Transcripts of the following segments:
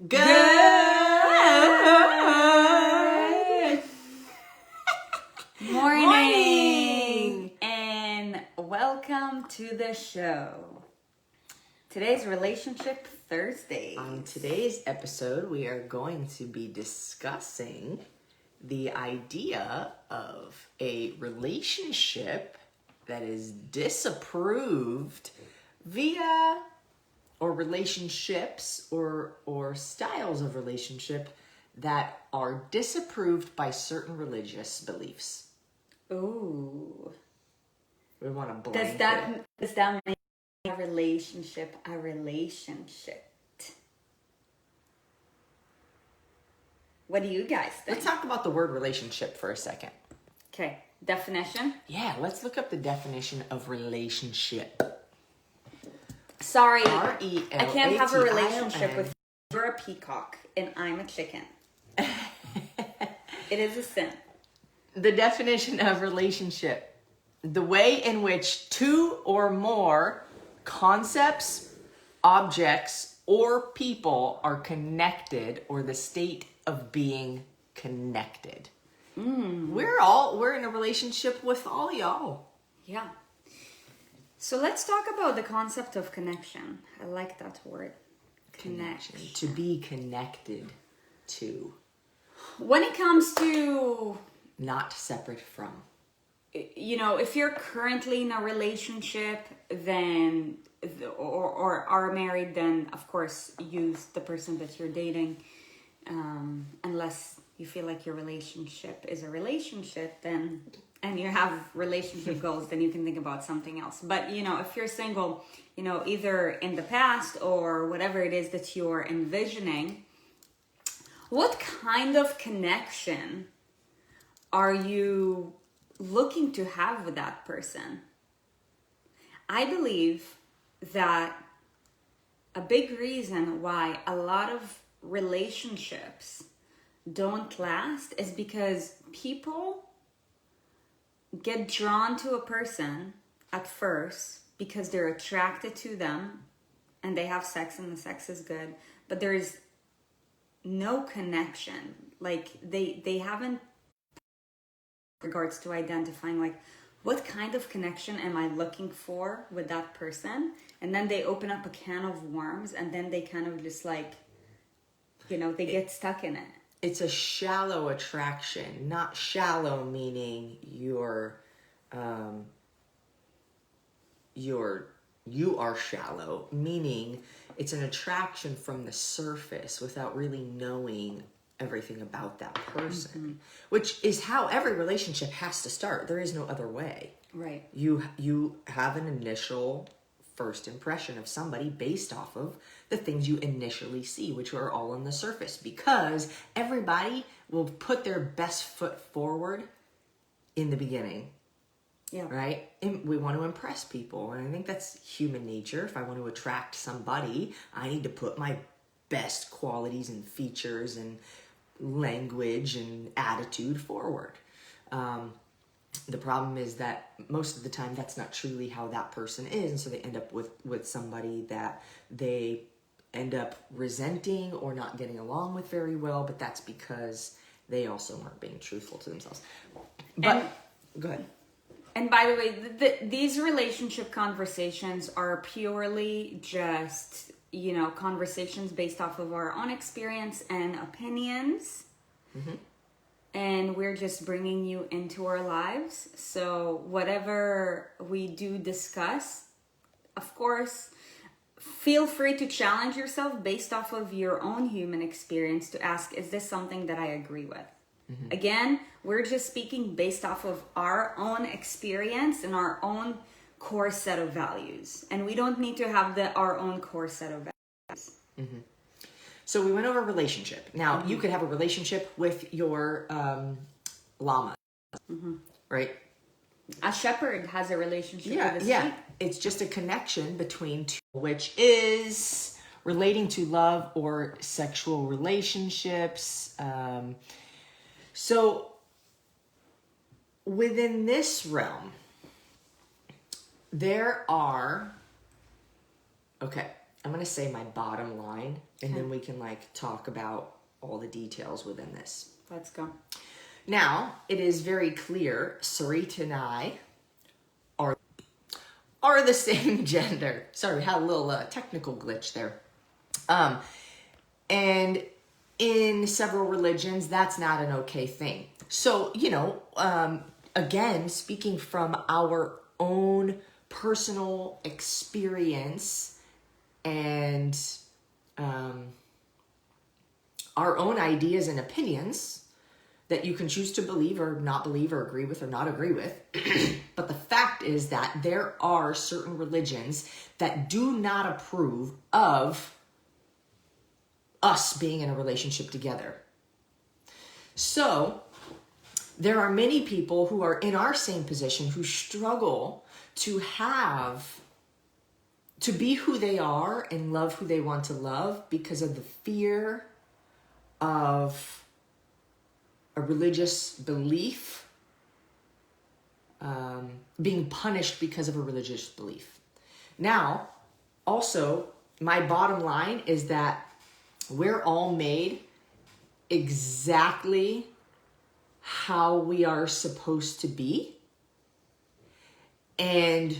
Good morning and welcome to the show. Today's Relationship Thursday. On today's episode, we are going to be discussing the idea of a relationship that is disapproved via or relationships or styles of relationship that are disapproved by certain religious beliefs. Ooh. We want to Does that make a relationship a relationship? What do you guys think? Let's talk about the word relationship for a second. Okay, definition. Yeah, let's look up the definition of relationship. Sorry, R-E-L-A-T-I-O-N. I can't have a relationship with you're a peacock and I'm a chicken. It is a sin. The definition of relationship: the way in which two or more concepts, objects, or people are connected, or the state of being connected. We're in a relationship with all y'all. Yeah. So let's talk about the concept of connection. I like that word. Connection. To be connected to. When it comes to, Not separate from. you know, if you're currently in a relationship, then, or are married, then of course use the person that you're dating. Unless you feel like your relationship is a relationship, then, and you have relationship goals, then you can think about something else. But, you know, if you're single, you know, either in the past or whatever it is that you're envisioning, what kind of connection are you looking to have with that person? I believe that a big reason why a lot of relationships don't last is because people get drawn to a person at first because they're attracted to them and they have sex and the sex is good, but there is no connection. Like they haven't regards to identifying like what kind of connection am I looking for with that person, and then they open up a can of worms and then they kind of just like, you know, they get stuck in it. It's a shallow attraction, not shallow meaning you are shallow, meaning it's an attraction from the surface without really knowing everything about that person, which is how every relationship has to start. There is no other way. Right. You have an initial first impression of somebody based off of the things you initially see, which are all on the surface, because everybody will put their best foot forward in the beginning. Yeah. Right? And we want to impress people. And I think that's human nature. If I want to attract somebody, I need to put my best qualities and features and language and attitude forward. The problem is that most of the time that's not truly how that person is, and so they end up with somebody that they end up resenting or not getting along with very well, but that's because they also weren't being truthful to themselves. But go ahead. And by the way, these relationship conversations are purely just, you know, conversations based off of our own experience and opinions. Mm-hmm. And we're just bringing you into our lives. So whatever we do discuss, of course, feel free to challenge yourself based off of your own human experience to ask, is this something that I agree with? Mm-hmm. Again, we're just speaking based off of our own experience and our own core set of values. And we don't need to have our own core set of values. Mm-hmm. So we went over relationship. Now, you could have a relationship with your llama, right? A shepherd has a relationship with his sheep. It's just a connection between two, which is relating to love or sexual relationships. So within this realm, there are, I'm going to say my bottom line, and then we can like talk about all the details within this. Let's go. Now, it is very clear Sarit and I are the same gender. Sorry, we had a little technical glitch there. And in several religions, that's not an okay thing. So, again, speaking from our own personal experience and our own ideas and opinions that you can choose to believe or not believe or agree with or not agree with. But the fact is that there are certain religions that do not approve of us being in a relationship together. So there are many people who are in our same position who struggle to be who they are and love who they want to love because of the fear of a religious belief, being punished because of a religious belief. Now, also, my bottom line is that we're all made exactly how we are supposed to be. And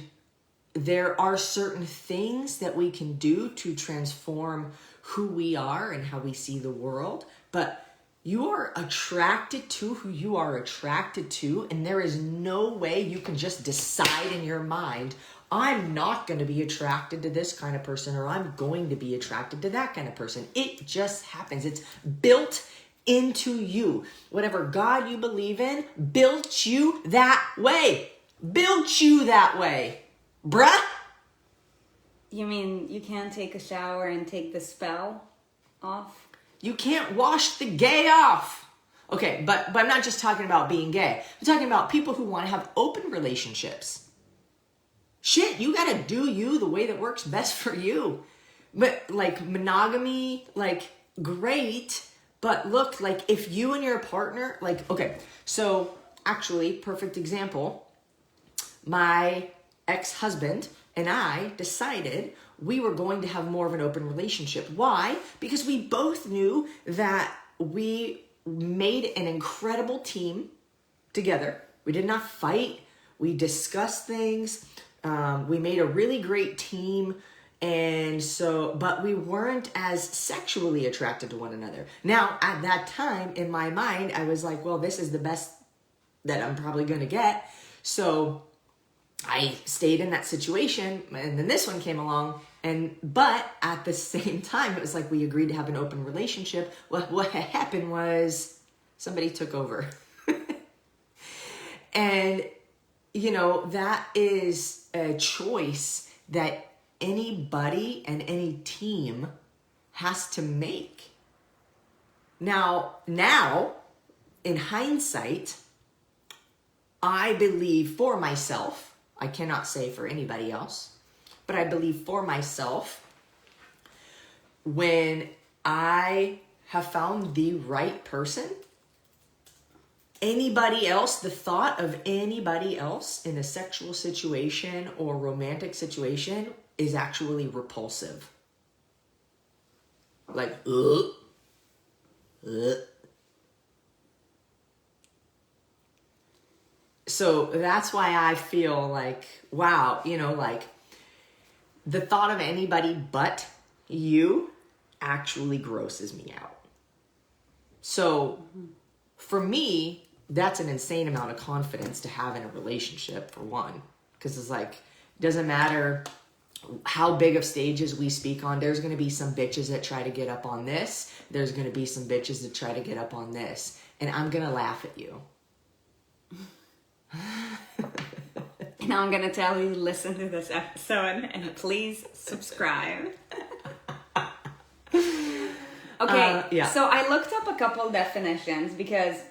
there are certain things that we can do to transform who we are and how we see the world. But you are attracted to who you are attracted to, and there is no way you can just decide in your mind, I'm not going to be attracted to this kind of person, or I'm going to be attracted to that kind of person. It just happens. It's built into you. Whatever God you believe in built you that way. Built you that way. Bruh. You mean you can't take a shower and take the spell off? You can't wash the gay off. Okay, but I'm not just talking about being gay. I'm talking about people who want to have open relationships. Shit, you gotta do you the way that works best for you. But like monogamy, like great. But look, like if you and your partner, like, okay, so actually, perfect example. My ex-husband and I decided we were going to have more of an open relationship. Why? Because we both knew that we made an incredible team together. We did not fight. We discussed things. We made a really great team. And so, but we weren't as sexually attracted to one another. Now, at that time, in my mind, I was like, well, this is the best that I'm probably going to get. So I stayed in that situation, and then this one came along, but at the same time, it was like we agreed to have an open relationship. What happened was somebody took over. And, that is a choice that anybody and any team has to make. Now, in hindsight, I believe for myself, I cannot say for anybody else, but I believe for myself, when I have found the right person, anybody else, the thought of anybody else in a sexual situation or romantic situation is actually repulsive. Like, ugh. So that's why I feel like, wow, like the thought of anybody but you actually grosses me out. So for me, that's an insane amount of confidence to have in a relationship, for one, because it's like, it doesn't matter how big of stages we speak on. There's going to be some bitches that try to get up on this. There's going to be some bitches that try to get up on this. And I'm going to laugh at you. Now I'm gonna tell you, listen to this episode and please subscribe. Okay, yeah. So I looked up a couple definitions because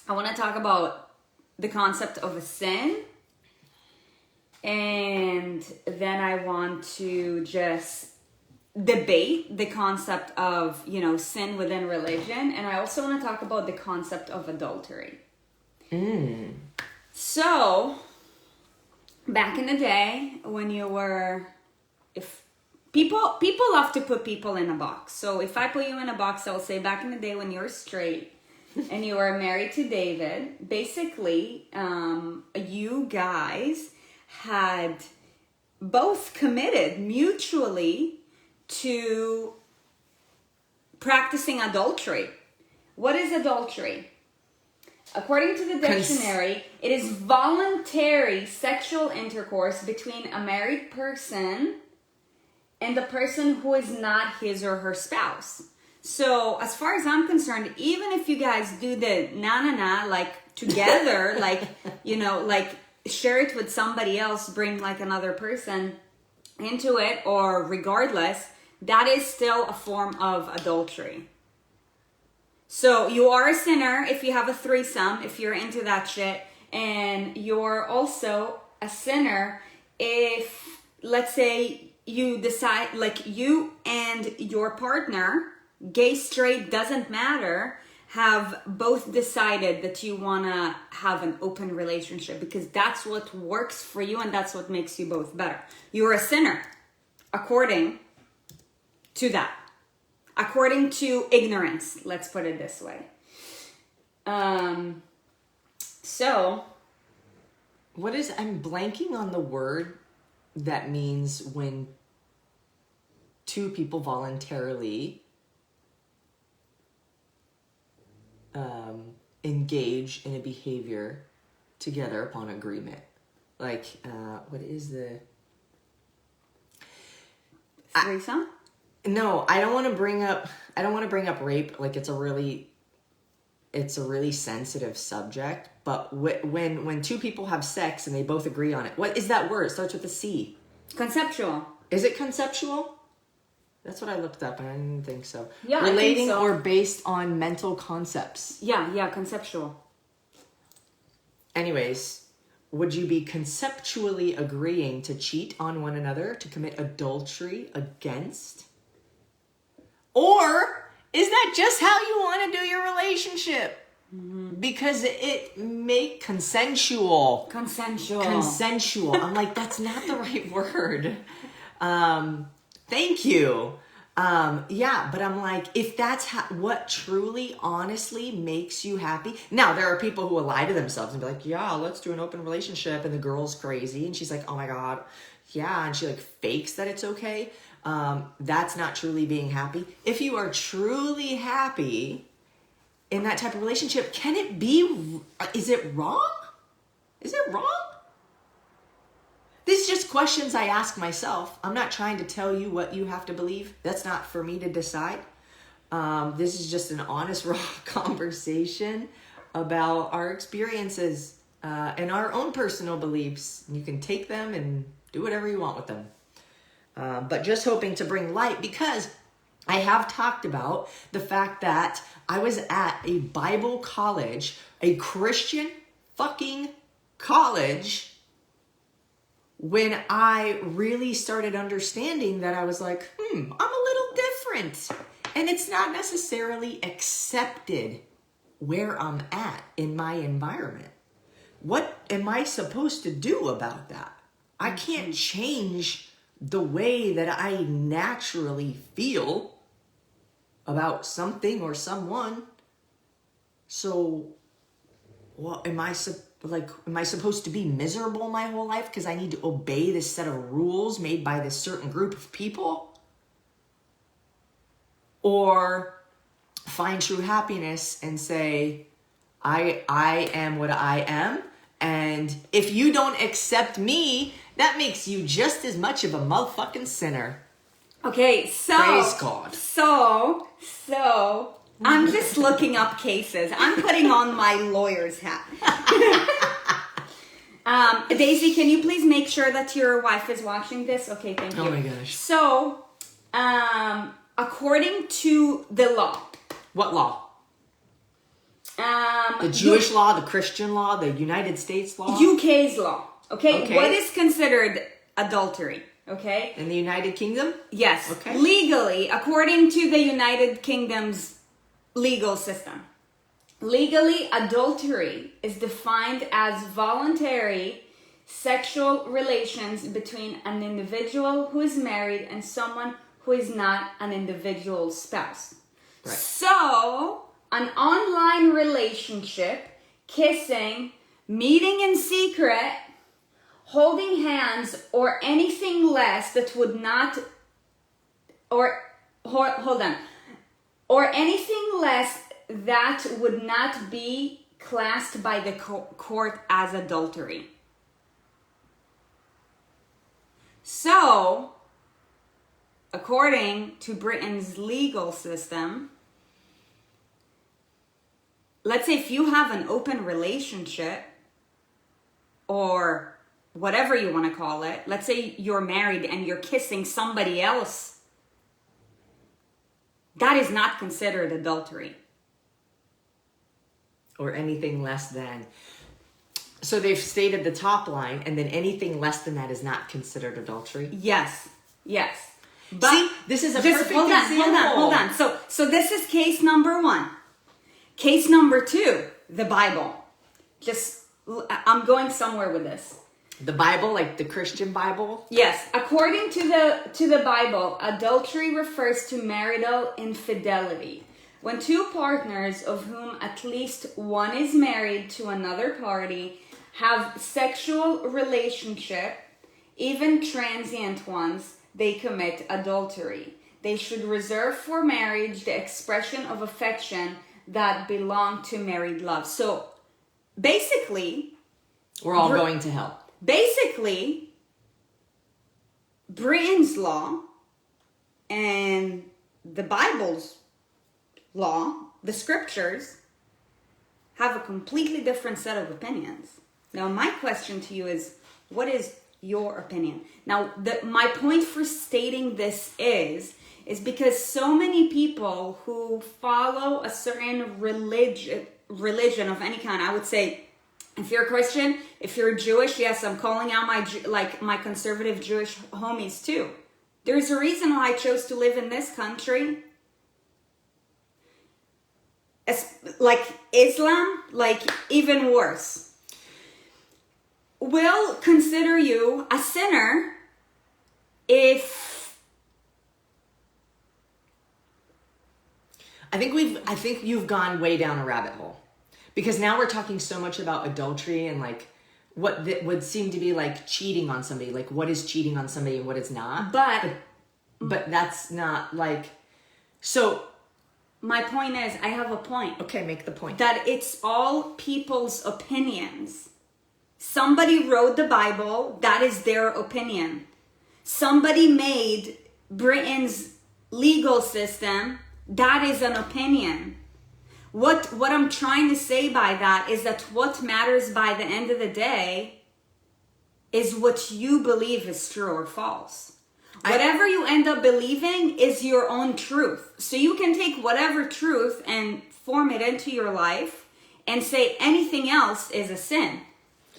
I want to talk about the concept of a sin, and then I want to just debate the concept of, sin within religion, and I also want to talk about the concept of adultery. So, back in the day, when you were, if People love to put people in a box. So if I put you in a box, I'll say back in the day when you were straight and you were married to David, basically, you guys had both committed mutually to practicing adultery. What is adultery? According to the dictionary, it is voluntary sexual intercourse between a married person and the person who is not his or her spouse. So as far as I'm concerned, even if you guys do the na-na-na, like together, like, you know, like share it with somebody else, bring like another person into it, or regardless, that is still a form of adultery. So you are a sinner if you have a threesome, if you're into that shit. And you're also a sinner if, let's say, you decide, like you and your partner, gay, straight, doesn't matter, have both decided that you want to have an open relationship because that's what works for you and that's what makes you both better. You're a sinner according to that. According to ignorance, let's put it this way. So, I'm blanking on the word that means when two people voluntarily engage in a behavior together upon agreement. Like, what is the... threesome? No, I don't want to bring up rape. Like it's a really sensitive subject. But when two people have sex and they both agree on it, what is that word? It starts with a C. Conceptual. Is it conceptual? That's what I looked up and I didn't think so. Yeah, relating I think so. Or based on mental concepts. Yeah, conceptual. Anyways, would you be conceptually agreeing to cheat on one another, to commit adultery against? Or is that just how you want to do your relationship? Because it make consensual. I'm like, that's not the right word. Thank you. Yeah, but I'm like, if that's what truly, honestly makes you happy. Now, there are people who will lie to themselves and be like, yeah, let's do an open relationship. And the girl's crazy. And she's like, oh my God. Yeah. And she like fakes that it's okay. That's not truly being happy. If you are truly happy in that type of relationship, is it wrong? Is it wrong? These are just questions I ask myself. I'm not trying to tell you what you have to believe. That's not for me to decide. This is just an honest, raw conversation about our experiences and our own personal beliefs. You can take them and do whatever you want with them. But just hoping to bring light, because I have talked about the fact that I was at a Bible college, a Christian fucking college, when I really started understanding that I was like, I'm a little different. And it's not necessarily accepted where I'm at in my environment. What am I supposed to do about that? I can't change the way that I naturally feel about something or someone. So, am I supposed to be miserable my whole life because I need to obey this set of rules made by this certain group of people? Or find true happiness and say, I am what I am, and if you don't accept me, that makes you just as much of a motherfucking sinner. Okay, so praise God. So I'm just looking up cases. I'm putting on my lawyer's hat. Daisy, can you please make sure that your wife is watching this? Okay, thank you. Oh my gosh. So, according to the law. What law? The Jewish law, the Christian law, the United States law? UK's law. Okay? What is considered adultery? Okay? In the United Kingdom? Yes. Okay. Legally, according to the United Kingdom's legal system. Legally, adultery is defined as voluntary sexual relations between an individual who is married and someone who is not an individual spouse. Right. So, an online relationship, kissing, meeting in secret, holding hands, or anything less that would not, or anything less that would not be classed by the court as adultery. So, according to Britain's legal system, let's say if you have an open relationship, or whatever you want to call it, let's say you're married and you're kissing somebody else, that is not considered adultery. Or anything less than. So they've stated the top line, and then anything less than that is not considered adultery? Yes. But see, this is a perfect example. Hold on. So this is case number 1. Case number 2, the Bible. I'm going somewhere with this. The Bible, like the Christian Bible? Yes. According to the Bible, adultery refers to marital infidelity. When two partners, of whom at least one is married to another party, have sexual relationship, even transient ones, they commit adultery. They should reserve for marriage the expression of affection that belong to married love. So basically, we're all going to hell. Basically, Britain's law and the Bible's law, the scriptures, have a completely different set of opinions. Now, my question to you is, what is your opinion? Now, my point for stating this is because so many people who follow a certain religion of any kind, I would say, if you're a Christian, if you're Jewish, yes, I'm calling out my conservative Jewish homies too. There's a reason why I chose to live in this country. Like Islam, like even worse, will consider you a sinner if I think you've gone way down a rabbit hole, because now we're talking so much about adultery and like what would seem to be like cheating on somebody, like what is cheating on somebody and what is not. But that's not like, so my point is, I have a point. Okay, make the point. That it's all people's opinions. Somebody wrote the Bible, that is their opinion. Somebody made Britain's legal system, that is an opinion. What I'm trying to say by that is that what matters by the end of the day is what you believe is true or false. Whatever you end up believing is your own truth. So you can take whatever truth and form it into your life and say anything else is a sin.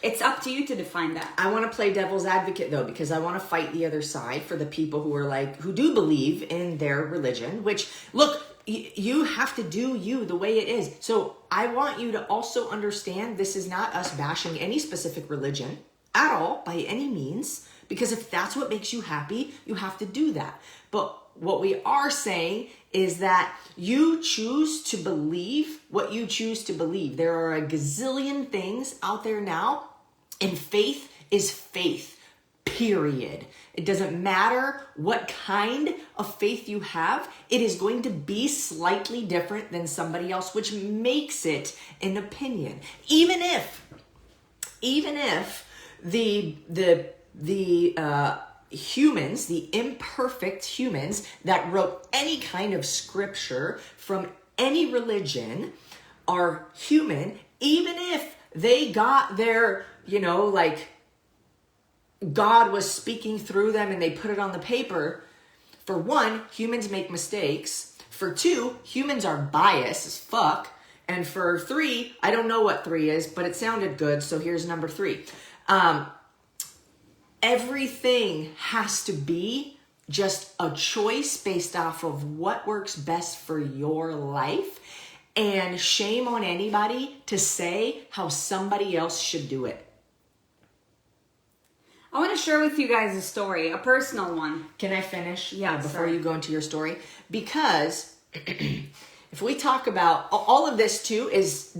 It's up to you to define that. I want to play devil's advocate though, because I want to fight the other side for the people who do believe in their religion, which, look, you have to do you the way it is. So I want you to also understand this is not us bashing any specific religion at all by any means. Because if that's what makes you happy, you have to do that. But what we are saying is that you choose to believe what you choose to believe. There are a gazillion things out there now, and faith is faith, period. It doesn't matter what kind of faith you have. It is going to be slightly different than somebody else, which makes it an opinion. Even if the humans, the imperfect humans that wrote any kind of scripture from any religion are human, even if they got their, like God was speaking through them and they put it on the paper. For one, humans make mistakes. For two, humans are biased as fuck. And for three, I don't know what 3 is, but it sounded good. So here's number 3. Everything has to be just a choice based off of what works best for your life. And shame on anybody to say how somebody else should do it. I want to share with you guys a story, a personal one. Can I finish? Yeah, before sorry. you go into your story? Because if we talk about all of this too, is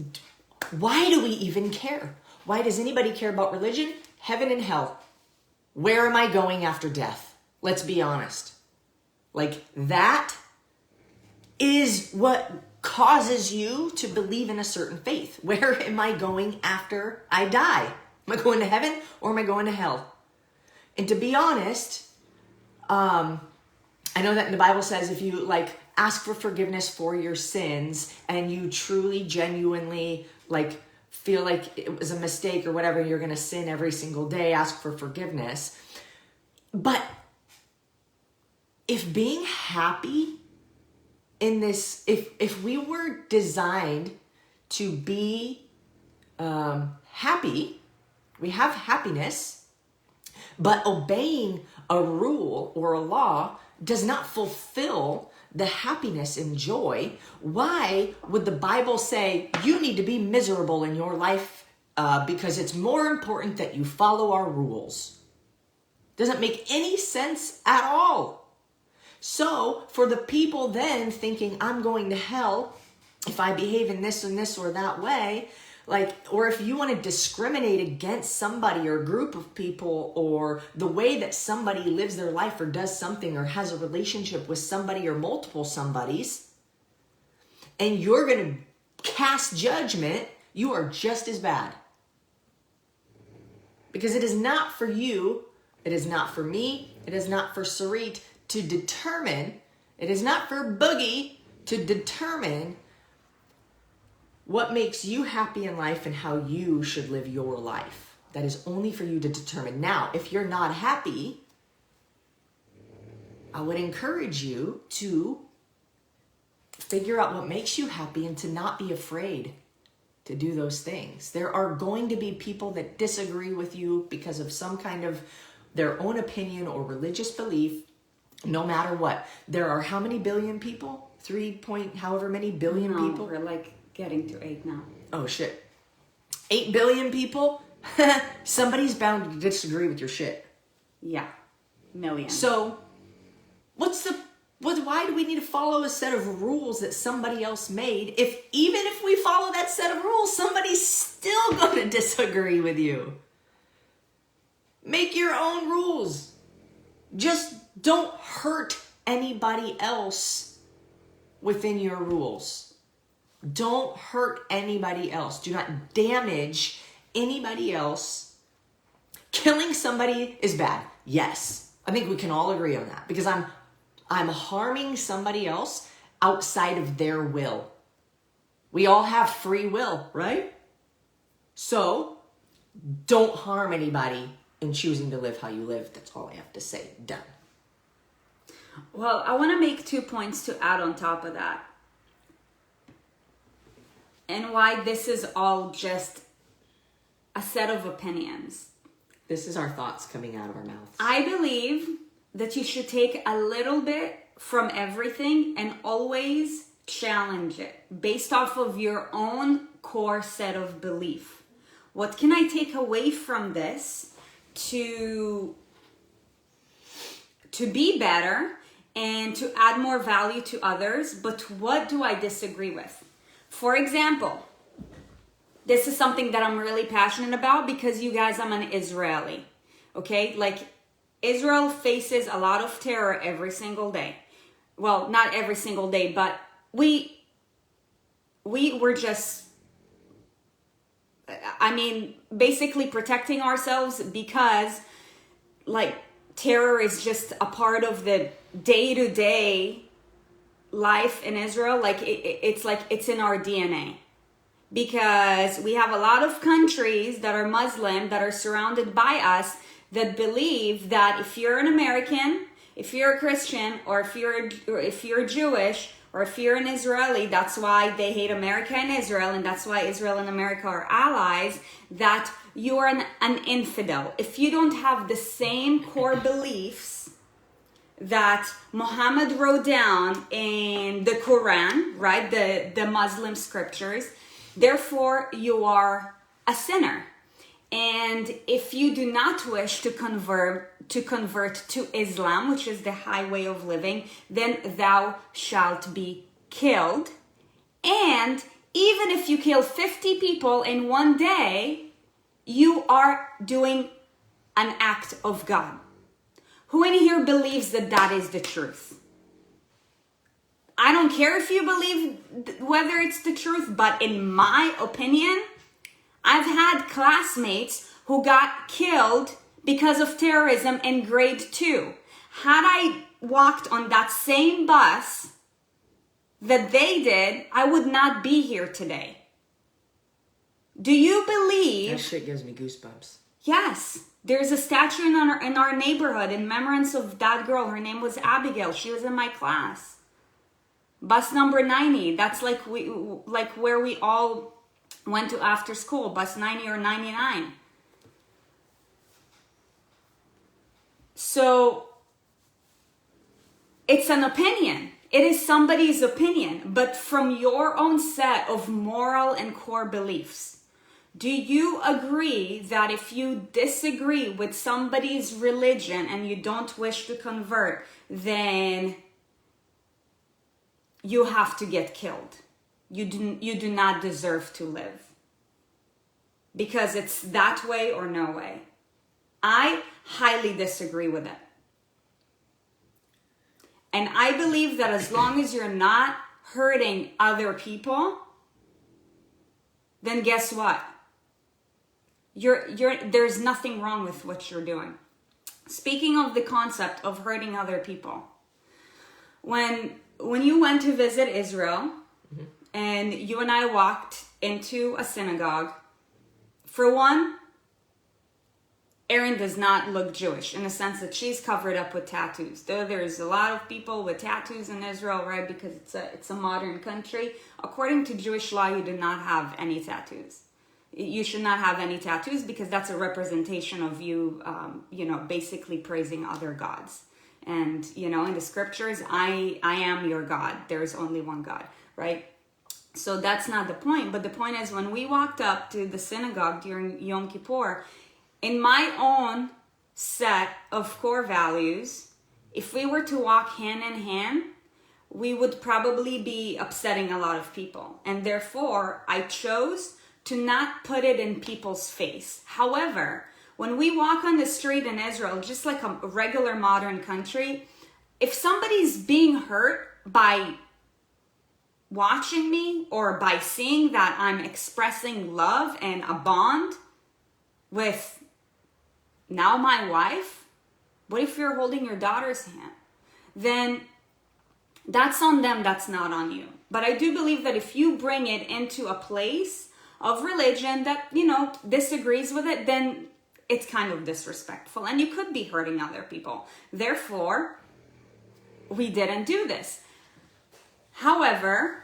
why do we even care? Why does anybody care about religion, heaven and hell? Where am I going after death? Let's be honest. Like, that is what causes you to believe in a certain faith. Where am I going after I die? Am I going to heaven or am I going to hell? And to be honest, I know that in the Bible says if you like ask for forgiveness for your sins and you truly, genuinely like feel like it was a mistake or whatever, you're going to sin every single day, ask for forgiveness. But if being happy in this, if we were designed to be happy, we have happiness, but obeying a rule or a law does not fulfill the happiness and joy, why would the Bible say you need to be miserable in your life because it's more important that you follow our rules? Doesn't make any sense at all. So for the people then thinking I'm going to hell if I behave in this and this or that way, like, or if you want to discriminate against somebody or a group of people or the way that somebody lives their life or does something or has a relationship with somebody or multiple somebodies, and you're going to cast judgment, you are just as bad. Because it is not for you, it is not for me, it is not for Sarit to determine, it is not for Boogie to determine what makes you happy in life and how you should live your life. That is only for you to determine. Now, if you're not happy, I would encourage you to figure out what makes you happy and to not be afraid to do those things. There are going to be people that disagree with you because of some kind of their own opinion or religious belief, no matter what. There are how many billion people? 3 point however many billion people? We're like getting to 8 now. Oh shit. 8 billion people? Somebody's bound to disagree with your shit. Yeah. Millions. So, why do we need to follow a set of rules that somebody else made if even if we follow that set of rules, somebody's still going to disagree with you? Make your own rules. Just don't hurt anybody else within your rules. Don't hurt anybody else. Do not damage anybody else. Killing somebody is bad. Yes. I think we can all agree on that because I'm harming somebody else outside of their will. We all have free will, right? So don't harm anybody in choosing to live how you live. That's all I have to say. Done. Well, I want to make 2 points to add on top of that. And why this is all just a set of opinions. This is our thoughts coming out of our mouths. I believe that you should take a little bit from everything and always challenge it based off of your own core set of belief. What can I take away from this to be better and to add more value to others, but what do I disagree with? For example, this is something that I'm really passionate about because you guys, I'm an Israeli, okay? Like, Israel faces a lot of terror every single day. Well, not every single day, but we were just, I mean, basically protecting ourselves because, like, terror is just a part of the day-to-day life in Israel. Like, it's like it's in our DNA. Because we have a lot of countries that are Muslim, that are surrounded by us, that believe that if you're an American, if you're a Christian, or if you're Jewish, or if you're an Israeli, that's why they hate America and Israel, and that's why Israel and America are allies, that you're an infidel. If you don't have the same core beliefs that Muhammad wrote down in the Quran, right, the Muslim scriptures, therefore you are a sinner. And if you do not wish to convert to Islam, which is the high way of living, then thou shalt be killed. And even if you kill 50 people in one day, you are doing an act of God. Who in here believes that that is the truth? I don't care if you believe whether it's the truth, but in my opinion, I've had classmates who got killed because of terrorism in grade 2. Had I walked on that same bus that they did, I would not be here today. Do you believe? That shit gives me goosebumps. Yes. There's a statue in our neighborhood in remembrance of that girl. Her name was Abigail. She was in my class. Bus number 90. That's like where we all went to after school. Bus 90 or 99. So it's an opinion. It is somebody's opinion. But from your own set of moral and core beliefs, do you agree that if you disagree with somebody's religion and you don't wish to convert, then you have to get killed? You do not deserve to live. Because it's that way or no way. I highly disagree with it. And I believe that as long as you're not hurting other people, then guess what? There's nothing wrong with what you're doing. Speaking of the concept of hurting other people, when you went to visit Israel, mm-hmm. and you and I walked into a synagogue, for one, Erin does not look Jewish in the sense that she's covered up with tattoos. Though there's a lot of people with tattoos in Israel, right? Because it's a modern country. According to Jewish law, you do not have any tattoos. You should not have any tattoos because that's a representation of you, basically praising other gods. And, in the scriptures, I am your God. There's only one God, right? So that's not the point. But the point is when we walked up to the synagogue during Yom Kippur, in my own set of core values, if we were to walk hand in hand, we would probably be upsetting a lot of people. And therefore, I chose to not put it in people's face. However, when we walk on the street in Israel, just like a regular modern country, if somebody's being hurt by watching me or by seeing that I'm expressing love and a bond with now my wife, what if you're holding your daughter's hand? Then that's on them, that's not on you. But I do believe that if you bring it into a place of religion that, disagrees with it, then it's kind of disrespectful and you could be hurting other people. Therefore, we didn't do this. However,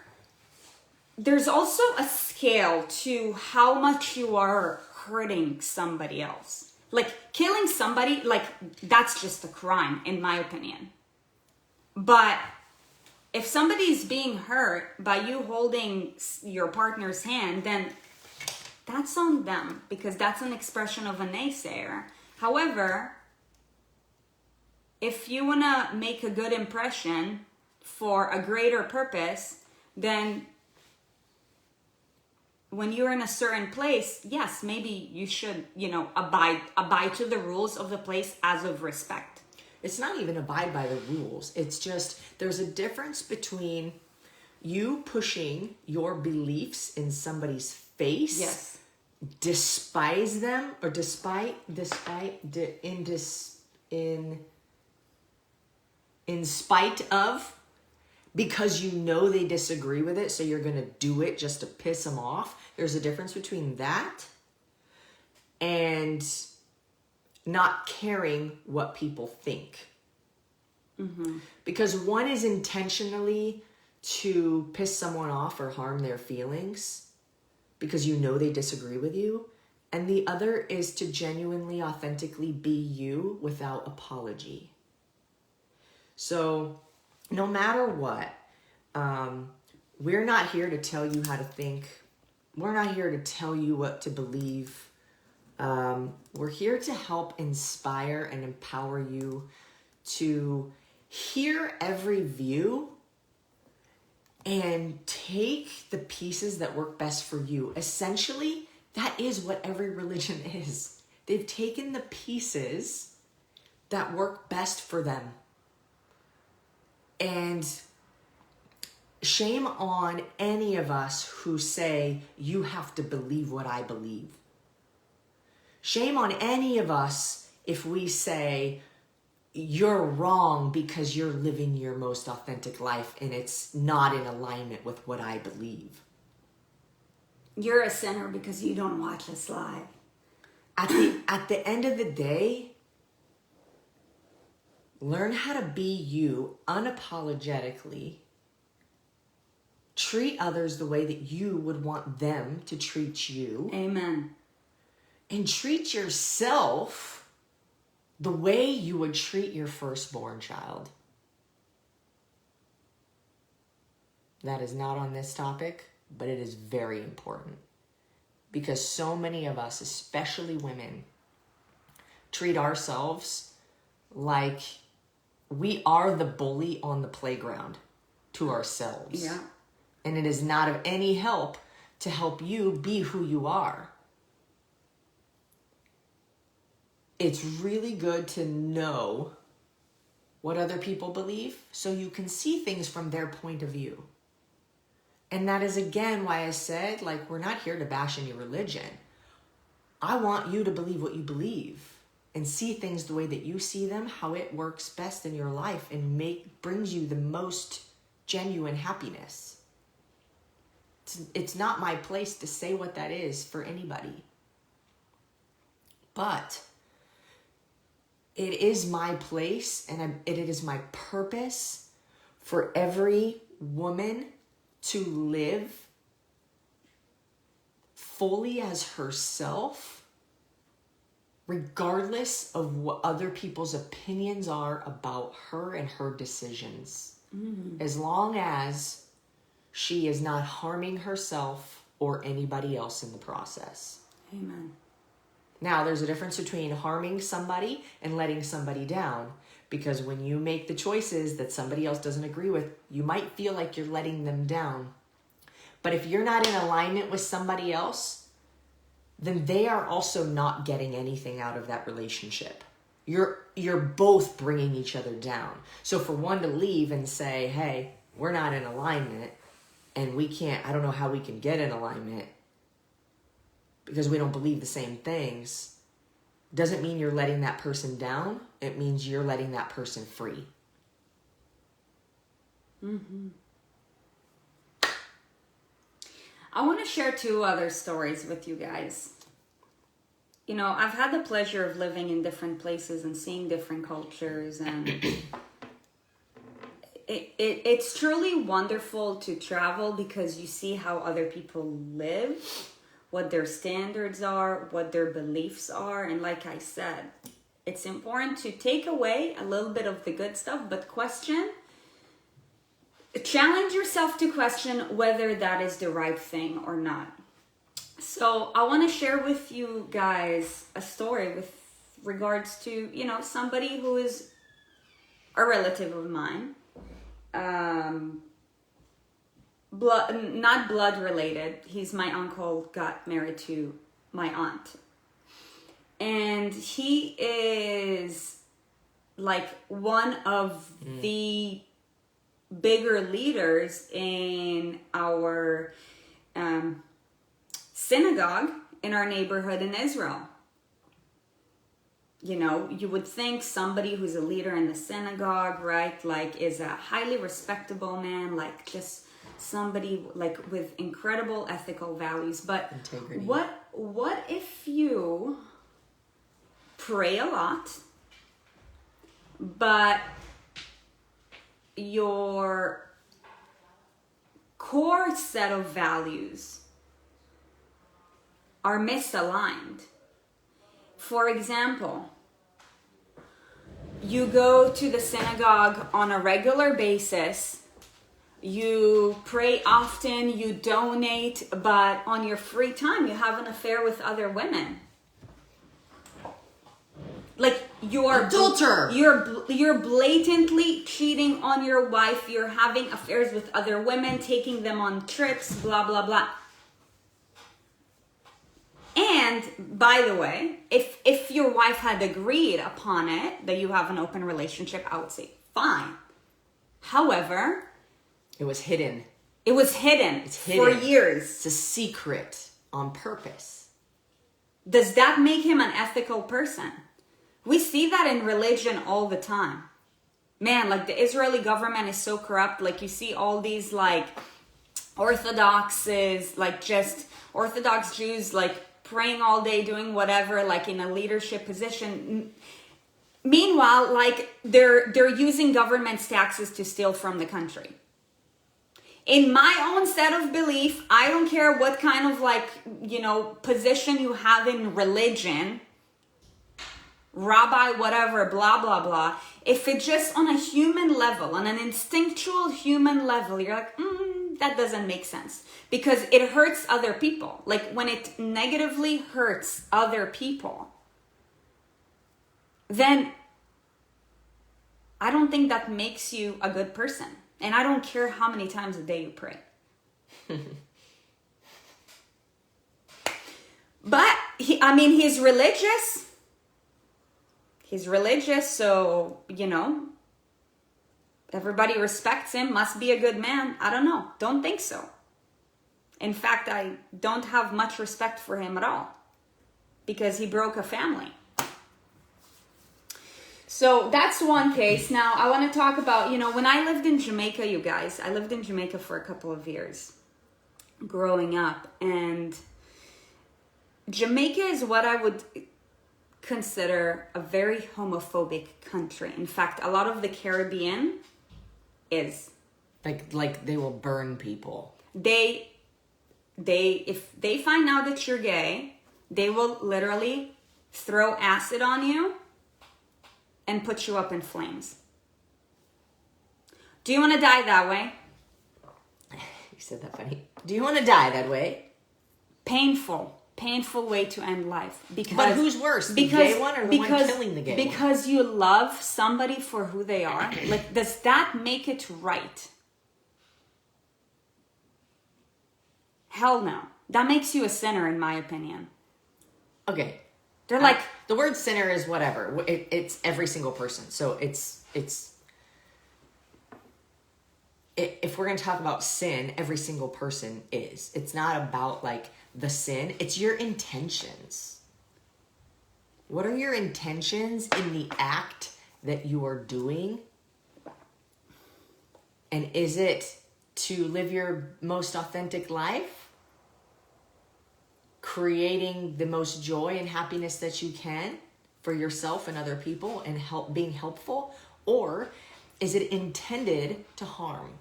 there's also a scale to how much you are hurting somebody else. Like killing somebody, that's just a crime in my opinion. But if somebody's being hurt by you holding your partner's hand, then that's on them because that's an expression of a naysayer. However, if you want to make a good impression for a greater purpose, then when you're in a certain place, yes, maybe you should, abide to the rules of the place as of respect. It's not even abide by the rules. It's just there's a difference between you pushing your beliefs in somebody's face, yes, despise them or in spite of, because you know they disagree with it, so you're going to do it just to piss them off. There's a difference between that and not caring what people think. Mm-hmm. Because one is intentionally to piss someone off or harm their feelings because you know they disagree with you. And the other is to genuinely, authentically be you without apology. So no matter what, we're not here to tell you how to think. We're not here to tell you what to believe. We're here to help inspire and empower you to hear every view and take the pieces that work best for you. Essentially, that is what every religion is. They've taken the pieces that work best for them. And shame on any of us who say, you have to believe what I believe. Shame on any of us if we say, you're wrong because you're living your most authentic life and it's not in alignment with what I believe. You're a sinner because you don't watch us live. At the end of the day, learn how to be you unapologetically. Treat others the way that you would want them to treat you. Amen. And treat yourself the way you would treat your firstborn child. That is not on this topic, but it is very important. Because so many of us, especially women, treat ourselves like we are the bully on the playground to ourselves. Yeah. And it is not of any help to help you be who you are. It's really good to know what other people believe so you can see things from their point of view. And that is again why I said, like, we're not here to bash any religion. I want you to believe what you believe and see things the way that you see them, how it works best in your life and brings you the most genuine happiness. It's not my place to say what that is for anybody. But it is my place and it is my purpose for every woman to live fully as herself, regardless of what other people's opinions are about her and her decisions. Mm-hmm. As long as she is not harming herself or anybody else in the process. Amen. Now, there's a difference between harming somebody and letting somebody down. Because when you make the choices that somebody else doesn't agree with, you might feel like you're letting them down. But if you're not in alignment with somebody else, then they are also not getting anything out of that relationship. You're both bringing each other down. So for one to leave and say, hey, we're not in alignment, and I don't know how we can get in alignment because we don't believe the same things, doesn't mean you're letting that person down. It means you're letting that person free. Mm-hmm. I want to share 2 other stories with you guys. You know, I've had the pleasure of living in different places and seeing different cultures, and it's truly wonderful to travel because you see how other people live, what their standards are, what their beliefs are. And like I said, it's important to take away a little bit of the good stuff, but challenge yourself to question whether that is the right thing or not. So I want to share with you guys a story with regards to, somebody who is a relative of mine. Not blood related. He's my uncle, got married to my aunt. And he is like one of the bigger leaders in our synagogue in our neighborhood in Israel. You know, you would think somebody who's a leader in the synagogue, right, like is a highly respectable man, like just somebody like with incredible ethical values. But integrity. What if you pray a lot, but your core set of values are misaligned? For example, you go to the synagogue on a regular basis, you pray often, you donate, but on your free time you have an affair with other women. you're adulterer. You're blatantly cheating on your wife. You're having affairs with other women, taking them on trips, blah, blah, blah. And by the way, if your wife had agreed upon it, that you have an open relationship, I would say fine. However, it was hidden. It was hidden, It's hidden for years. It's a secret on purpose. Does that make him an ethical person? We see that in religion all the time. Man, like the Israeli government is so corrupt. Like you see all these like Orthodoxes, like just Orthodox Jews, like praying all day, doing whatever, like in a leadership position. Meanwhile, like they're using government's taxes to steal from the country. In my own set of belief, I don't care what kind of like, position you have in religion, rabbi, whatever, blah, blah, blah. If it's just on a human level, on an instinctual human level, you're like, that doesn't make sense. Because it hurts other people. Like when it negatively hurts other people, then I don't think that makes you a good person. And I don't care how many times a day you pray. But, he's religious. He's religious, so, everybody respects him, must be a good man. I don't know. Don't think so. In fact, I don't have much respect for him at all. Because he broke a family. So that's one case. Now, I want to talk about, when I lived in Jamaica, you guys, I lived in Jamaica for a couple of years growing up. And Jamaica is what I would consider a very homophobic country. In fact, a lot of the Caribbean is. Like they will burn people. If they find out that you're gay, they will literally throw acid on you and put you up in flames. Do you want to die that way? You said that funny. Do you want to die that way? Painful way to end life. But who's worse, the gay one or the one killing the gay one? Because you love somebody for who they are. Like, does that make it right? Hell no. That makes you a sinner, in my opinion. Okay. They're like... the word sinner is whatever. It's every single person. So if we're going to talk about sin, every single person is. It's not about like the sin. It's your intentions. What are your intentions in the act that you are doing? And is it to live your most authentic life? Creating the most joy and happiness that you can for yourself and other people and being helpful? Or is it intended to harm?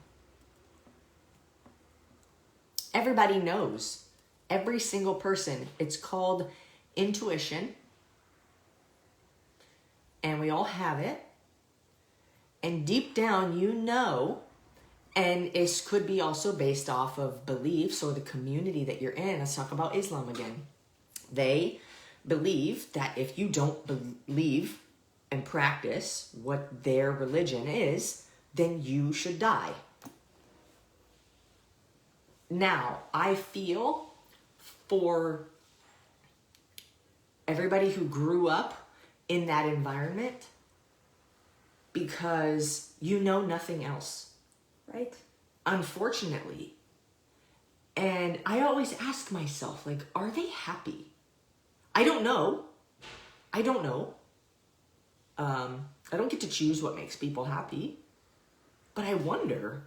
Everybody knows. Every single person. It's called intuition. And we all have it. And deep down, and it could be also based off of beliefs or the community that you're in. Let's talk about Islam again. They believe that if you don't believe and practice what their religion is, then you should die. Now, I feel for everybody who grew up in that environment, because you know nothing else. Right. Unfortunately. And I always ask myself, like, are they happy? I don't know. I don't get to choose what makes people happy. But I wonder,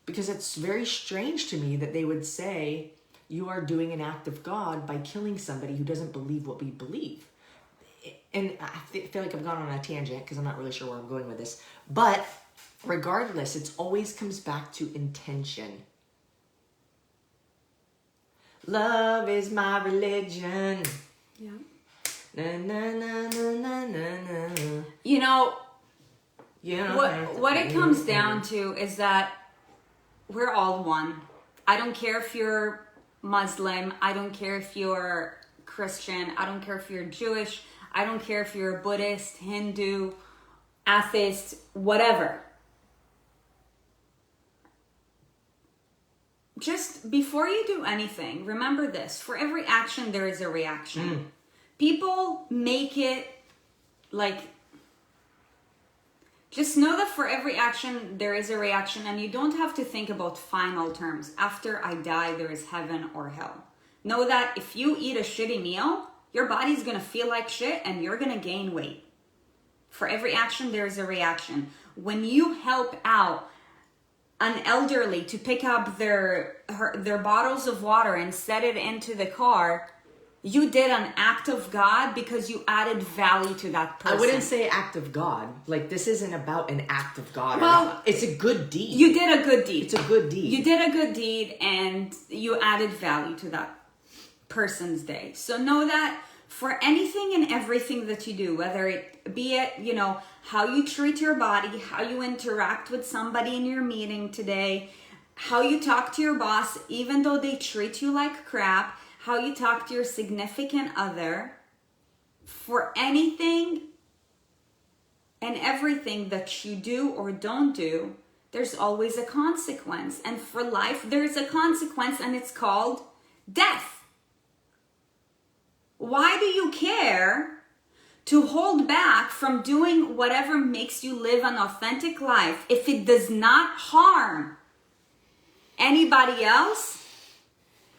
because it's very strange to me that they would say you are doing an act of God by killing somebody who doesn't believe what we believe. And I feel like I've gone on a tangent because I'm not really sure where I'm going with this. But regardless, it always comes back to intention. Love is my religion. Yeah. Na, na, na, na, na, na, na. What it comes down to is that we're all one. I don't care if you're Muslim. I don't care if you're Christian. I don't care if you're Jewish. I don't care if you're a Buddhist, Hindu, atheist, whatever. Just before you do anything, remember this. For every action, there is a reaction. People make it like, just know that for every action, there is a reaction, and you don't have to think about final terms. After I die, there is heaven or hell. Know that if you eat a shitty meal, your body's going to feel like shit and you're going to gain weight. For every action, there is a reaction. When you help out an elderly to pick up their bottles of water and set it into the car, you did an act of God because you added value to that person. I wouldn't say act of God. Like, this isn't about an act of God. Well, it's a good deed. You did a good deed. It's a good deed. You did a good deed and you added value to that person's day. So know that for anything and everything that you do, whether it be it, how you treat your body, how you interact with somebody in your meeting today, how you talk to your boss, even though they treat you like crap, how you talk to your significant other, for anything and everything that you do or don't do, there's always a consequence. And for life, there's a consequence, and it's called death. Why do you care to hold back from doing whatever makes you live an authentic life if it does not harm anybody else?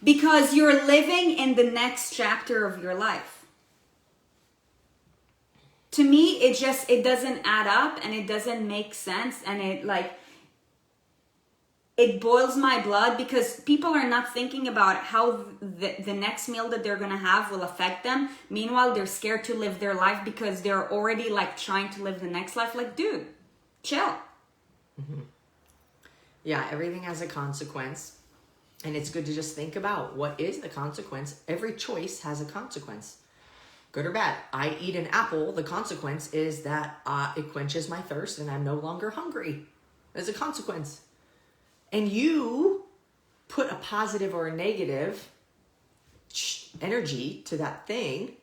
Because you're living in the next chapter of your life. To me, it doesn't add up and it doesn't make sense, and it boils my blood because people are not thinking about how the next meal that they're going to have will affect them. Meanwhile, they're scared to live their life because they're already trying to live the next life. Like, dude, chill. Mm-hmm. Yeah, everything has a consequence. And it's good to just think about what is the consequence. Every choice has a consequence. Good or bad. I eat an apple. The consequence is that it quenches my thirst and I'm no longer hungry. There's a consequence. And you put a positive or a negative energy to that thing.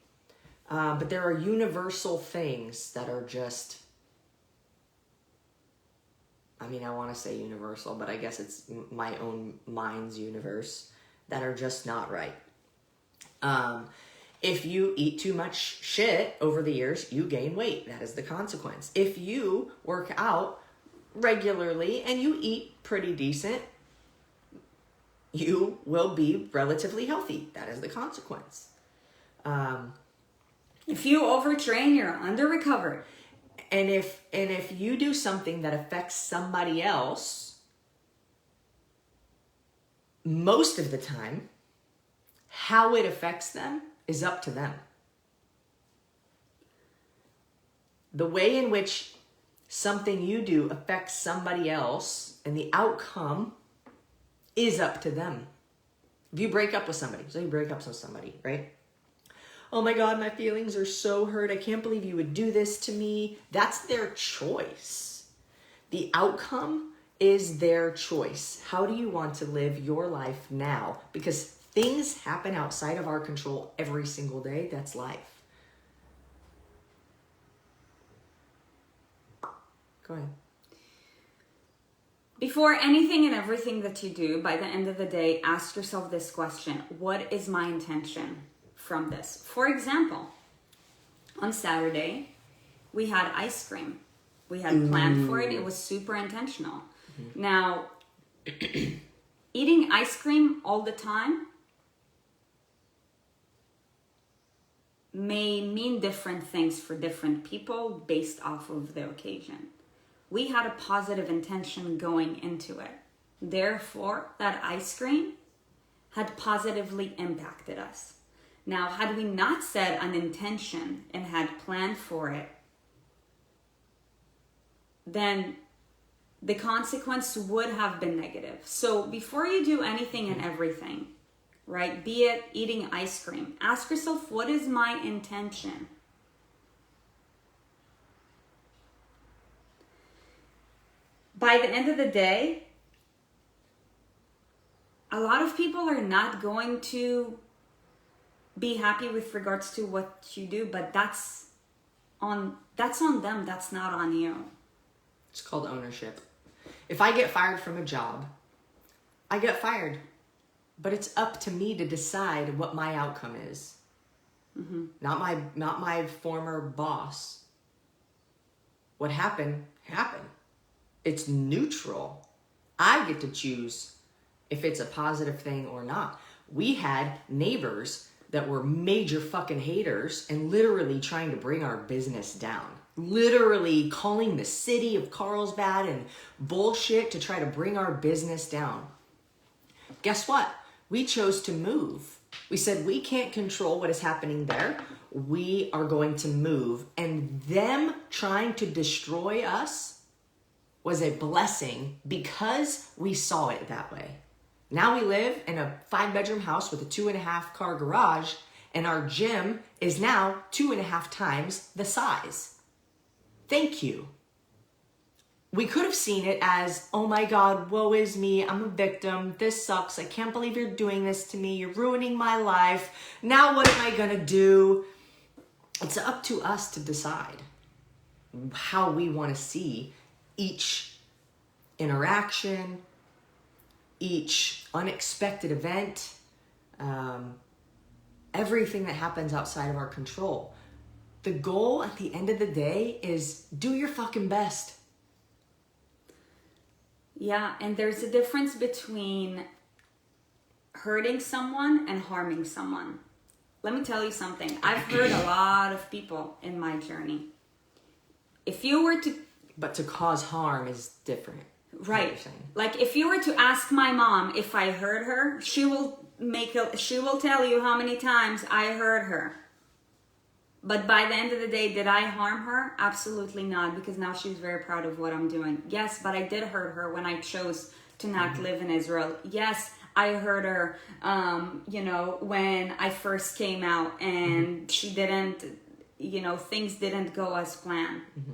But there are universal things that are just, I want to say universal, but I guess it's my own mind's universe, that are just not right. If you eat too much shit over the years, you gain weight. That is the consequence. If you work out regularly and you eat pretty decent, you will be relatively healthy. That is the consequence. If you overtrain, you're under-recovered. And if you do something that affects somebody else, most of the time, how it affects them is up to them. The way in which something you do affects somebody else and the outcome is up to them. If you break up with somebody, so you break up with somebody, right? Oh my God, my feelings are so hurt. I can't believe you would do this to me. That's their choice. The outcome is their choice. How do you want to live your life now? Because things happen outside of our control every single day. That's life. Go ahead. Before anything and everything that you do, by the end of the day, ask yourself this question. What is my intention from this? For example, on Saturday, we had ice cream. We had planned for it. It was super intentional. Mm-hmm. Now, eating ice cream all the time may mean different things for different people based off of the occasion. We had a positive intention going into it. Therefore, that ice cream had positively impacted us. Now, had we not set an intention and had planned for it, then the consequence would have been negative. So before you do anything and everything, right, be it eating ice cream, ask yourself, what is my intention? By the end of the day, a lot of people are not going to be happy with regards to what you do, but that's on them. That's not on you. It's called ownership. If I get fired from a job, I get fired. But it's up to me to decide what my outcome is. Mm-hmm. Not my former boss. What happened. It's neutral. I get to choose if it's a positive thing or not. We had neighbors that were major fucking haters and literally trying to bring our business down. Literally calling the city of Carlsbad and bullshit to try to bring our business down. Guess what? We chose to move. We said we can't control what is happening there. We are going to move. And them trying to destroy us was a blessing because we saw it that way. Now we live in a 5-bedroom house with a 2.5 car garage, and our gym is now 2.5 times the size. Thank you. We could have seen it as, oh my God, woe is me. I'm a victim. This sucks. I can't believe you're doing this to me. You're ruining my life. Now what am I going to do? It's up to us to decide how we want to see each interaction, each unexpected event, everything that happens outside of our control. The goal at the end of the day is do your fucking best. Yeah, and there's a difference between hurting someone and harming someone. Let me tell you something. I've hurt a lot of people in my journey. If you were to... But to cause harm is different. Right. Like if you were to ask my mom if I hurt her, she will tell you how many times I hurt her. But by the end of the day, did I harm her? Absolutely not, because now she's very proud of what I'm doing. Yes, but I did hurt her when I chose to not live in Israel. Yes, I hurt her, when I first came out and she didn't, things didn't go as planned. Mm-hmm.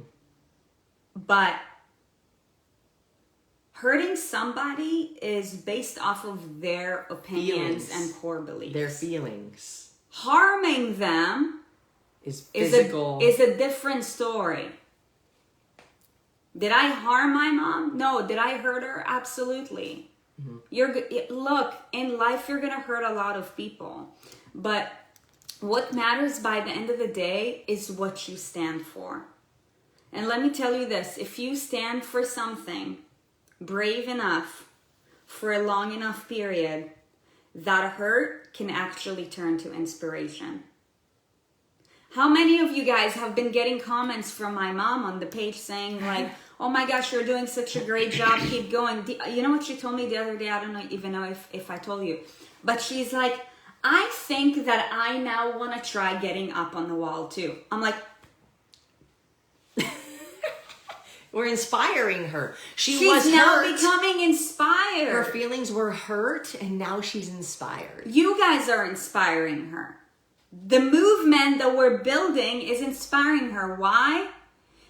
But hurting somebody is based off of their opinions and core beliefs. Their feelings. Harming them is physical. Is a different story. Did I harm my mom? No. Did I hurt her? Absolutely. Mm-hmm. Look, in life you're gonna hurt a lot of people, but what matters by the end of the day is what you stand for. And let me tell you this: if you stand for something brave enough for a long enough period, that hurt can actually turn to inspiration. How many of you guys have been getting comments from my mom on the page saying like, oh my gosh, you're doing such a great job, keep going. You know what she told me the other day? I don't even know if I told you. But she's like, I think that I now want to try getting up on the wall too. I'm like... We're inspiring her. She's now becoming inspired. Her feelings were hurt and now she's inspired. You guys are inspiring her. The movement that we're building is inspiring her. Why?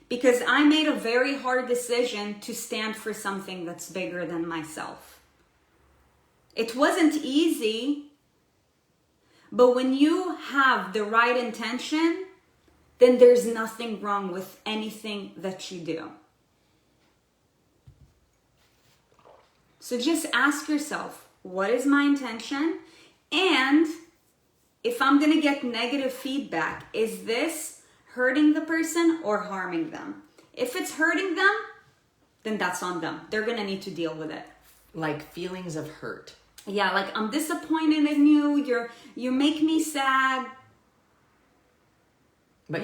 Because I made a very hard decision to stand for something that's bigger than myself. It wasn't easy, but when you have the right intention, then there's nothing wrong with anything that you do. So just ask yourself, what is my intention? And if I'm going to get negative feedback, is this hurting the person or harming them? If it's hurting them, then that's on them. They're going to need to deal with it. Like feelings of hurt. Yeah, like I'm disappointed in you. You make me sad. But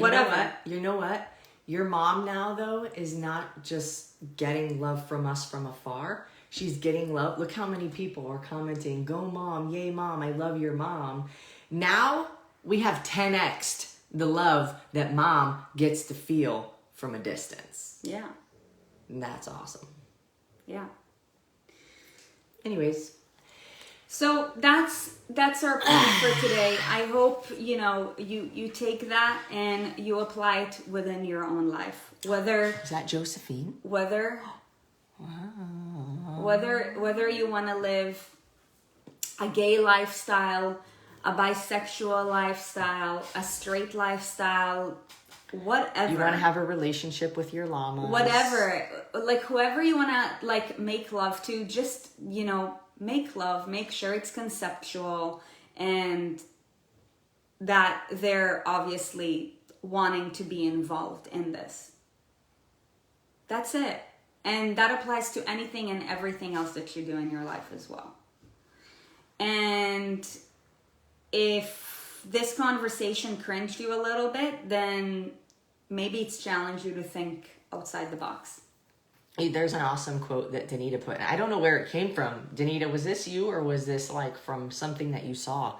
you know what? Your mom now, though, is not just getting love from us from afar. She's getting love. Look how many people are commenting, go mom, yay mom, I love your mom. Now we have 10x'd the love that mom gets to feel from a distance. Yeah. And that's awesome. Yeah. Anyways. So that's our point for today. I hope, you take that and you apply it within your own life. Is that Josephine? Whether you want to live a gay lifestyle, a bisexual lifestyle, a straight lifestyle, whatever. You want to have a relationship with your llamas. Whatever. Like whoever you want to like make love to, just, you know, make love, make sure it's conceptual and that they're obviously wanting to be involved in this. That's it. And that applies to anything and everything else that you do in your life as well. And if this conversation cringed you a little bit, then maybe it's challenged you to think outside the box. There's an awesome quote that Danita put. I don't know where it came from. Danita, was this you or was this like from something that you saw?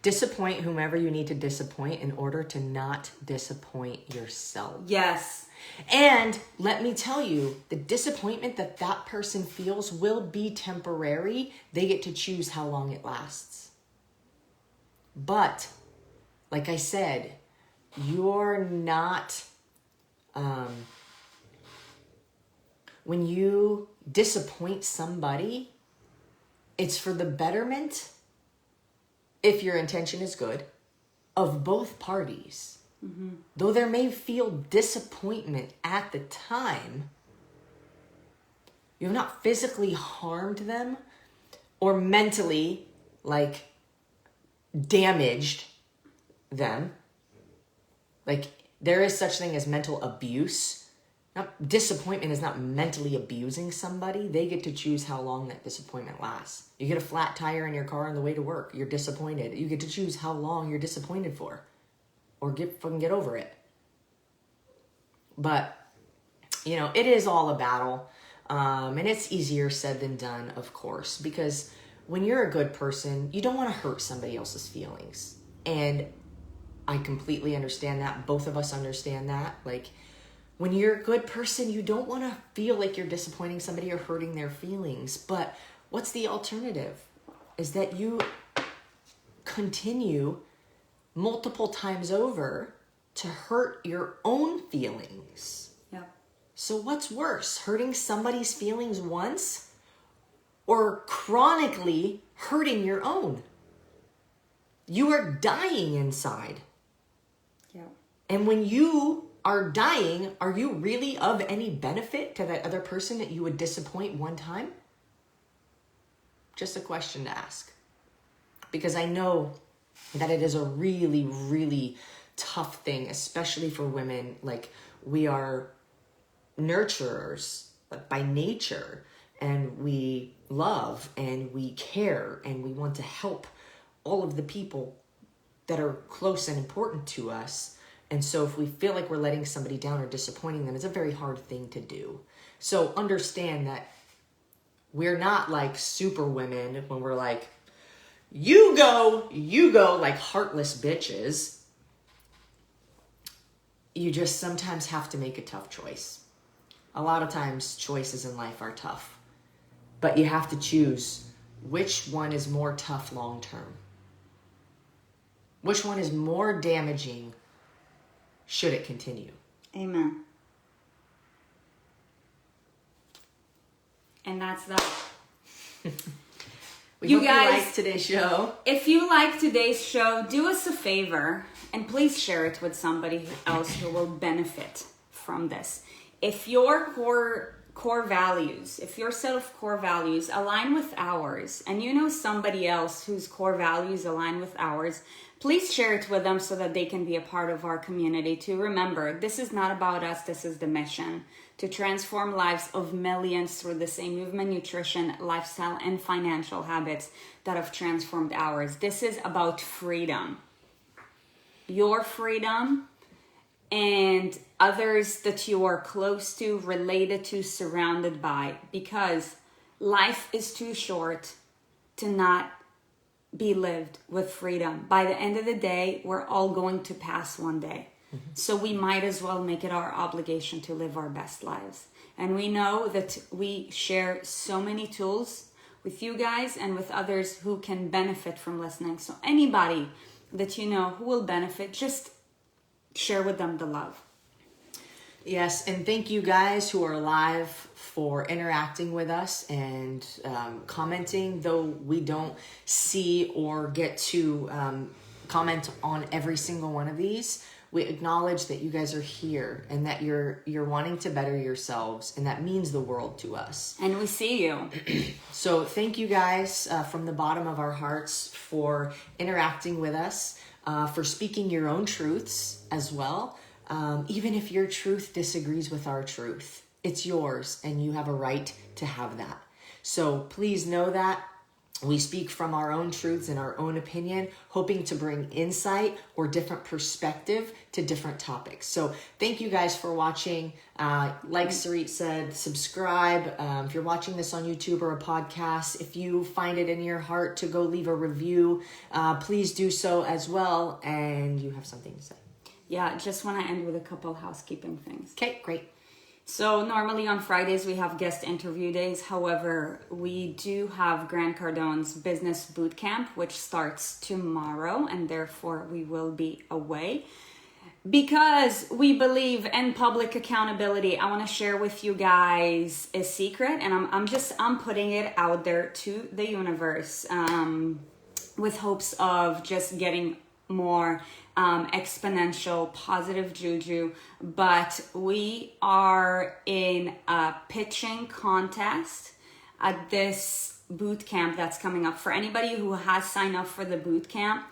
Disappoint whomever you need to disappoint in order to not disappoint yourself. Yes. And let me tell you, the disappointment that that person feels will be temporary. They get to choose how long it lasts. But, like I said, you're not... when you disappoint somebody, it's for the betterment, if your intention is good, of both parties. Mm-hmm. Though there may feel disappointment at the time, you have not physically harmed them or mentally, like, damaged them. Like, there is such thing as mental abuse. Disappointment is not mentally abusing somebody. They get to choose how long that disappointment lasts. You get a flat tire in your car on the way to work. You're disappointed. You get to choose how long you're disappointed for. Or get over it. But, you know, it is all a battle. And it's easier said than done, of course. Because when you're a good person, you don't want to hurt somebody else's feelings. And I completely understand that. Both of us understand that. Like, when you're a good person, you don't want to feel like you're disappointing somebody or hurting their feelings. But what's the alternative? Is that you continue multiple times over to hurt your own feelings. Yeah. So what's worse, hurting somebody's feelings once or chronically hurting your own? You are dying inside. Yeah. And when you are dying, are you really of any benefit to that other person that you would disappoint one time? Just a question to ask. Because I know that it is a really, really tough thing, especially for women. Like, we are nurturers by nature, and we love and we care and we want to help all of the people that are close and important to us. And so if we feel like we're letting somebody down or disappointing them, it's a very hard thing to do. So understand that we're not like super women when we're like, you go, like heartless bitches. You just sometimes have to make a tough choice. A lot of times choices in life are tough. But you have to choose which one is more tough long term. Which one is more damaging should it continue? Amen. And that's that. We you hope guys, you liked today's show. If you like today's show, do us a favor and please share it with somebody else who will benefit from this. If your core values, if your set of core values align with ours, and you know somebody else whose core values align with ours, please share it with them so that they can be a part of our community too. Remember, this is not about us, this is the mission. To transform lives of millions through the same movement, nutrition, lifestyle, and financial habits that have transformed ours. This is about freedom. Your freedom and others that you are close to, related to, surrounded by. Because life is too short to not be lived with freedom. By the end of the day, we're all going to pass one day. Mm-hmm. So we might as well make it our obligation to live our best lives. And we know that we share so many tools with you guys and with others who can benefit from listening. So anybody that you know who will benefit, just share with them the love. Yes, and thank you guys who are live for interacting with us and commenting. Though we don't see or get to comment on every single one of these, we acknowledge that you guys are here and that you're wanting to better yourselves, and that means the world to us. And we see you. So thank you guys from the bottom of our hearts for interacting with us, for speaking your own truths as well. Even if your truth disagrees with our truth, it's yours and you have a right to have that. So please know that we speak from our own truths and our own opinion, hoping to bring insight or different perspective to different topics. So thank you guys for watching. Like Sarit said, subscribe. If you're watching this on YouTube or a podcast, if you find it in your heart to go leave a review, please do so as well. And you have something to say. Yeah, just want to end with a couple housekeeping things. Okay, great. So normally on Fridays we have guest interview days. However, we do have Grant Cardone's business bootcamp, which starts tomorrow, and therefore we will be away. Because we believe in public accountability, I want to share with you guys a secret, and I'm putting it out there to the universe with hopes of just getting more exponential positive juju. But we are in a pitching contest at this boot camp that's coming up. For anybody who has signed up for the boot camp,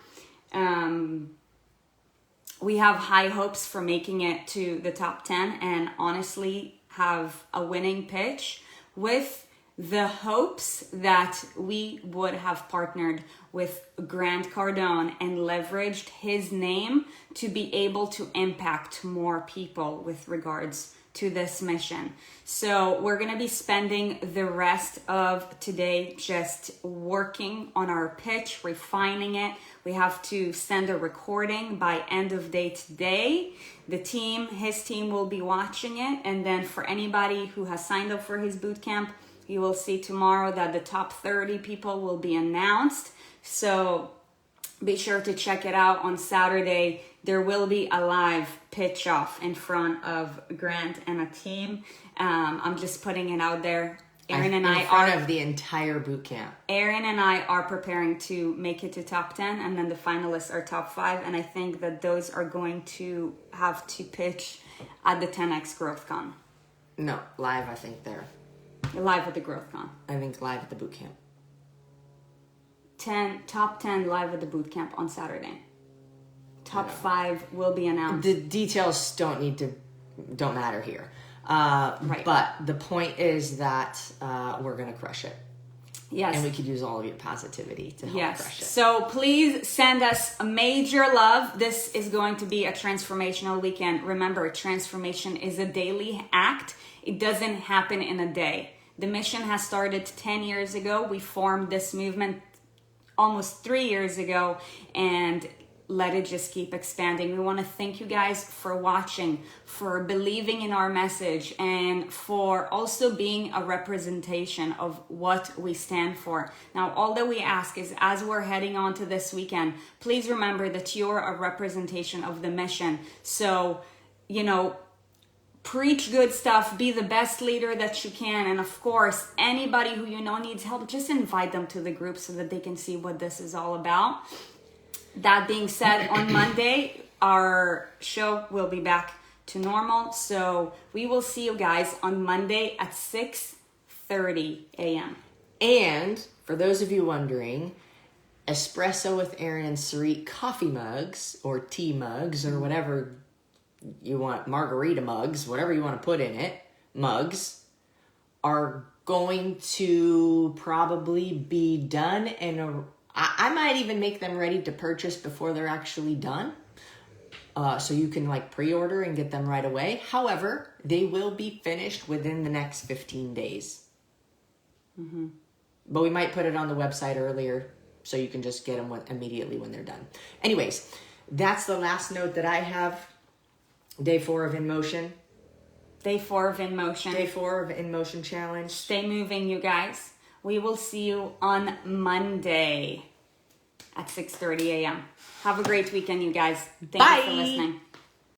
we have high hopes for making it to the top 10 and honestly have a winning pitch, with the hopes that we would have partnered with Grant Cardone and leveraged his name to be able to impact more people with regards to this mission. So we're going to be spending the rest of today just working on our pitch, refining it. We have to send a recording by end of day today. His team will be watching it. And then for anybody who has signed up for his bootcamp, you will see tomorrow that the top 30 people will be announced. So be sure to check it out on Saturday. There will be a live pitch off in front of Grant and a team. I'm just putting it out there. Erin and I are in front of the entire boot camp. Erin and I are preparing to make it to top 10, and then the finalists are top 5. And I think that those are going to have to pitch at the 10X Growth Con. No, live, I think there. Live at the Growth Con. I think live at the boot camp. Top 10 live at the boot camp on Saturday. Top 5 will be announced. The details don't matter here. Right. But the point is that we're going to crush it. Yes. And we could use all of your positivity to help crush it. So please send us a major love. This is going to be a transformational weekend. Remember, transformation is a daily act. It doesn't happen in a day. The mission has started 10 years ago. We formed this movement almost 3 years ago, and let it just keep expanding. We want to thank you guys for watching, for believing in our message, and for also being a representation of what we stand for. Now, all that we ask is, as we're heading on to this weekend, please remember that you're a representation of the mission. So, preach good stuff, be the best leader that you can, and of course, anybody who you know needs help, just invite them to the group so that they can see what this is all about. That being said, on Monday, our show will be back to normal. So we will see you guys on Monday at 6:30 a.m. And for those of you wondering, Espresso with Erin and Sarit coffee mugs or tea mugs or whatever you want, margarita mugs, whatever you want to put in it, mugs, are going to probably be done in I might even make them ready to purchase before they're actually done. So you can pre-order and get them right away. However, they will be finished within the next 15 days. Mm-hmm. But we might put it on the website earlier so you can just get them immediately when they're done. Anyways, that's the last note that I have. Day 4 of In Motion. Day 4 of In Motion. Day 4 of In Motion Challenge. Stay moving, you guys. We will see you on Monday at 6:30 a.m. Have a great weekend, you guys. Thank you for listening.